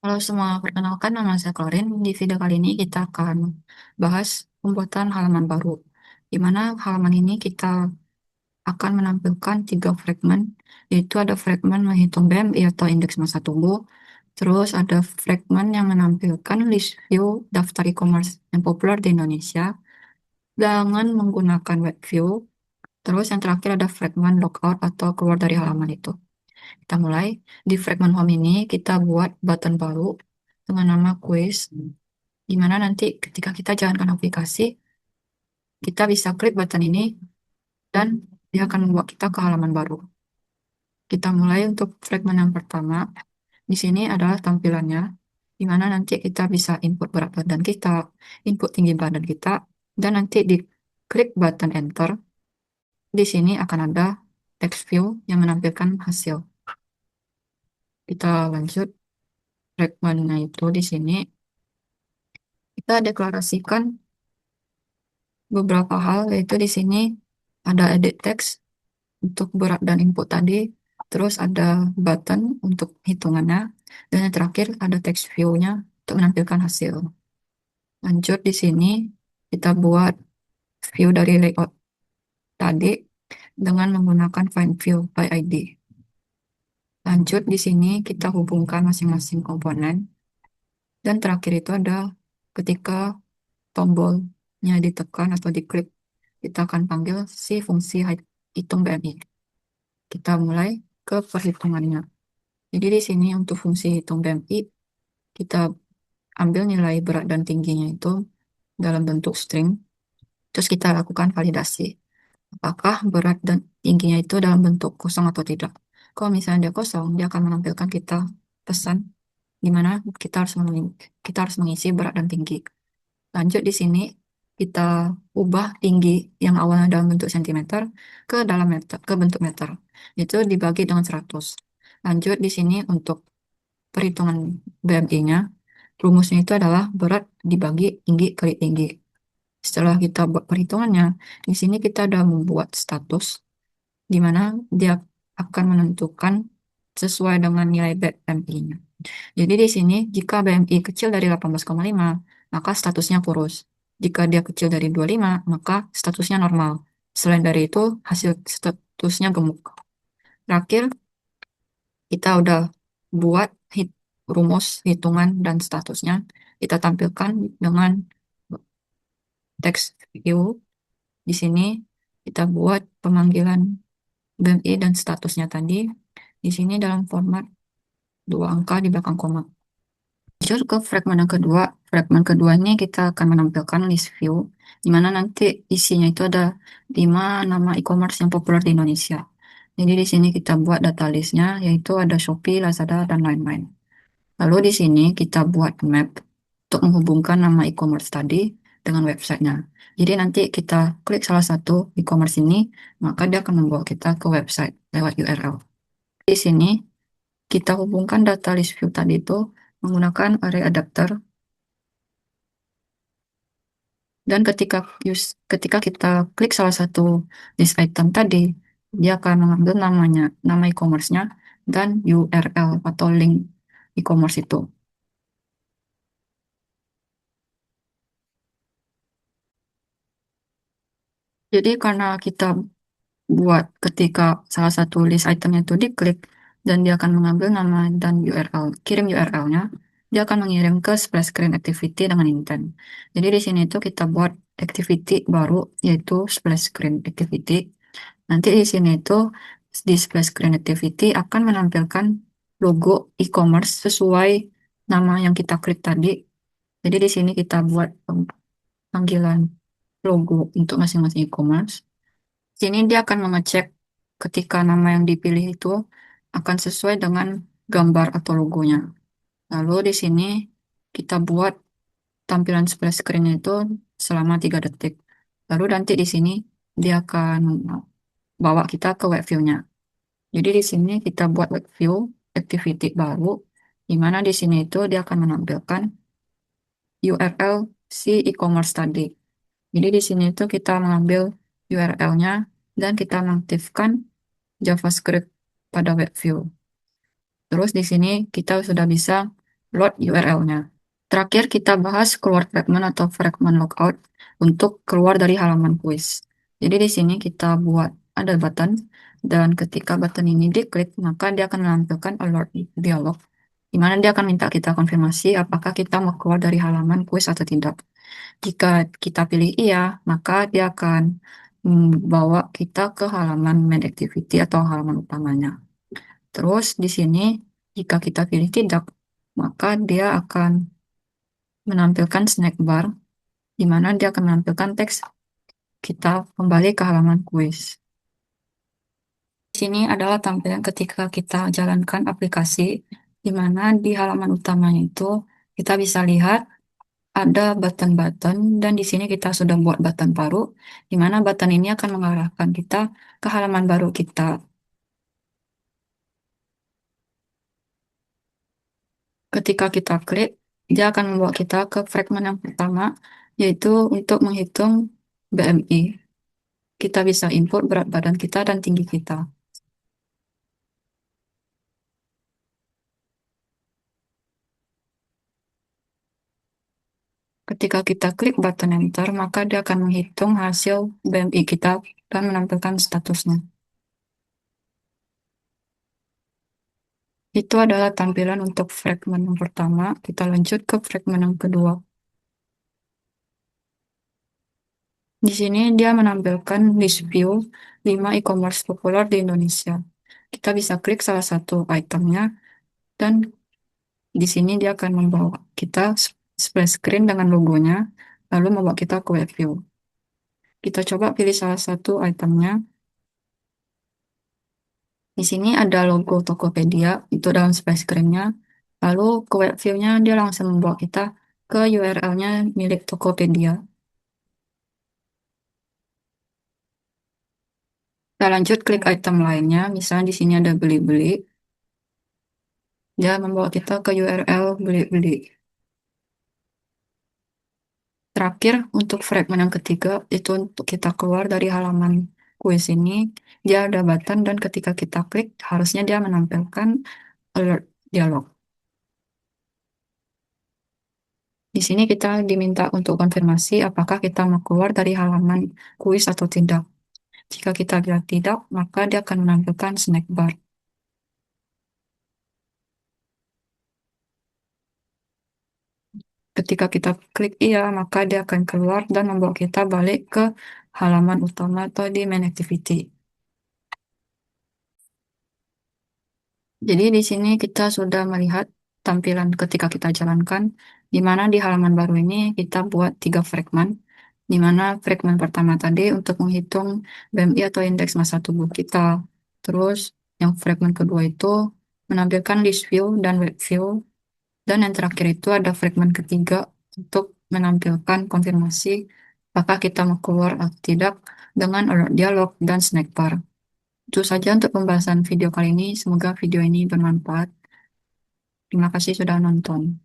Halo semua, perkenalkan nama saya Klorin. Di video kali ini kita akan bahas pembuatan halaman baru. Di mana halaman ini kita akan menampilkan tiga fragmen, yaitu ada fragmen menghitung BMI atau indeks massa tubuh, terus ada fragmen yang menampilkan list view daftar e-commerce yang populer di Indonesia dengan menggunakan web view, terus yang terakhir ada fragmen logout atau keluar dari halaman itu. Kita mulai. Di fragmen home ini kita buat button baru dengan nama quiz, di mana nanti ketika kita jalankan aplikasi, kita bisa klik button ini dan dia akan membawa kita ke halaman baru. Kita mulai untuk fragmen yang pertama. Di sini adalah tampilannya, di mana nanti kita bisa input berat badan kita, input tinggi badan kita, dan nanti di klik button enter. Di sini akan ada text view yang menampilkan hasil. Kita lanjut fragmennya itu di sini. Kita deklarasikan beberapa hal, yaitu di sini ada edit text untuk berat dan input tadi, terus ada button untuk hitungannya, dan yang terakhir ada text view-nya untuk menampilkan hasil. Lanjut di sini kita buat view dari layout tadi dengan menggunakan find view by ID. Lanjut di sini kita hubungkan masing-masing komponen, dan terakhir itu ada ketika tombolnya ditekan atau diklik, kita akan panggil si fungsi hitung BMI. Kita mulai ke perhitungannya. Jadi di sini untuk fungsi hitung BMI, kita ambil nilai berat dan tingginya itu dalam bentuk string, terus kita lakukan validasi. Apakah berat dan tingginya itu dalam bentuk kosong atau tidak. Kalau misalnya dia kosong, dia akan menampilkan kita pesan di mana kita harus mengisi berat dan tinggi. Lanjut di sini kita ubah tinggi yang awalnya dalam bentuk sentimeter ke dalam meter, ke bentuk meter. Itu dibagi dengan 100. Lanjut di sini untuk perhitungan BMI-nya, rumusnya itu adalah berat dibagi tinggi kali tinggi. Setelah kita buat perhitungannya, di sini kita ada membuat status di mana dia akan menentukan sesuai dengan nilai BMI-nya. Jadi di sini jika BMI kecil dari 18,5, maka statusnya kurus. Jika dia kecil dari 25, maka statusnya normal. Selain dari itu, hasil statusnya gemuk. Terakhir, kita udah buat rumus hitungan dan statusnya. Kita tampilkan dengan text view. Di sini kita buat pemanggilan BMI dan statusnya tadi. Di sini dalam format dua angka di belakang koma. Lanjut ke fragmen yang kedua. Fragmen kedua ini kita akan menampilkan list view, di mana nanti isinya itu ada 5 nama e-commerce yang populer di Indonesia. Jadi di sini kita buat data listnya, yaitu ada Shopee, Lazada, dan lain-lain. Lalu di sini kita buat map untuk menghubungkan nama e-commerce tadi dengan websitenya. Jadi nanti kita klik salah satu e-commerce ini, maka dia akan membawa kita ke website lewat URL. Di sini kita hubungkan data list view tadi itu menggunakan array adapter, dan ketika kita klik salah satu list item tadi, dia akan mengambil namanya, nama e-commerce-nya, dan URL atau link e-commerce itu. Jadi karena kita buat ketika salah satu list itemnya itu diklik, dan dia akan mengambil nama dan URL, kirim URL-nya, dia akan mengirim ke splash screen activity dengan intent. Jadi di sini itu kita buat activity baru, yaitu splash screen activity. Nanti di sini itu di splash screen activity akan menampilkan logo e-commerce sesuai nama yang kita klik tadi. Jadi di sini kita buat panggilan logo untuk masing-masing e-commerce. Sini dia akan mengecek ketika nama yang dipilih itu akan sesuai dengan gambar atau logonya. Lalu di sini kita buat tampilan splash screen itu selama 3 detik. Lalu nanti di sini dia akan bawa kita ke web view-nya. Jadi di sini kita buat web view activity baru, di mana di sini itu dia akan menampilkan URL si e-commerce tadi. Jadi di sini itu kita mengambil URL-nya dan kita mengaktifkan JavaScript pada web view. Terus di sini kita sudah bisa load URL-nya. Terakhir, kita bahas keluar fragment atau fragment logout untuk keluar dari halaman kuis. Jadi di sini kita buat ada button, dan ketika button ini diklik, maka dia akan menampilkan alert dialog, di mana dia akan minta kita konfirmasi apakah kita mau keluar dari halaman kuis atau tidak. Jika kita pilih iya, maka dia akan bawa kita ke halaman main activity atau halaman utamanya. Terus di sini, jika kita pilih tidak, maka dia akan menampilkan snack bar, di mana dia akan menampilkan teks kita kembali ke halaman kuis. Di sini adalah tampilan ketika kita jalankan aplikasi, di mana di halaman utamanya itu kita bisa lihat ada button-button, dan di sini kita sudah buat button baru, di mana button ini akan mengarahkan kita ke halaman baru kita. Ketika kita klik, dia akan membawa kita ke fragment yang pertama, yaitu untuk menghitung BMI. Kita bisa input berat badan kita dan tinggi kita. Ketika kita klik button enter, maka dia akan menghitung hasil BMI kita dan menampilkan statusnya. Itu adalah tampilan untuk fragment yang pertama. Kita lanjut ke fragment yang kedua. Di sini dia menampilkan list view 5 e-commerce populer di Indonesia. Kita bisa klik salah satu itemnya, dan di sini dia akan membawa kita splash screen dengan logonya, lalu membawa kita ke web view. Kita coba pilih salah satu itemnya. Di sini ada logo Tokopedia, itu dalam splash screen-nya. Lalu ke web view-nya dia langsung membawa kita ke URL-nya milik Tokopedia. Kita lanjut klik item lainnya, misalnya di sini ada beli-beli. Dia membawa kita ke URL beli-beli. Terakhir, untuk fragment yang ketiga, itu untuk kita keluar dari halaman kuis ini, dia ada button, dan ketika kita klik, harusnya dia menampilkan alert dialog. Di sini kita diminta untuk konfirmasi apakah kita mau keluar dari halaman kuis atau tidak. Jika kita bilang tidak, maka dia akan menampilkan snack bar. Ketika kita klik iya, maka dia akan keluar dan membawa kita balik ke halaman utama atau di main activity. Jadi di sini kita sudah melihat tampilan ketika kita jalankan, di mana di halaman baru ini kita buat 3 fragment, di mana fragment pertama tadi untuk menghitung BMI atau indeks massa tubuh kita. Terus yang fragment kedua itu menampilkan list view dan web view. Dan yang terakhir itu ada fragment ketiga untuk menampilkan konfirmasi apakah kita mau keluar atau tidak dengan alert dialog dan snack bar. Itu saja untuk pembahasan video kali ini. Semoga video ini bermanfaat. Terima kasih sudah nonton.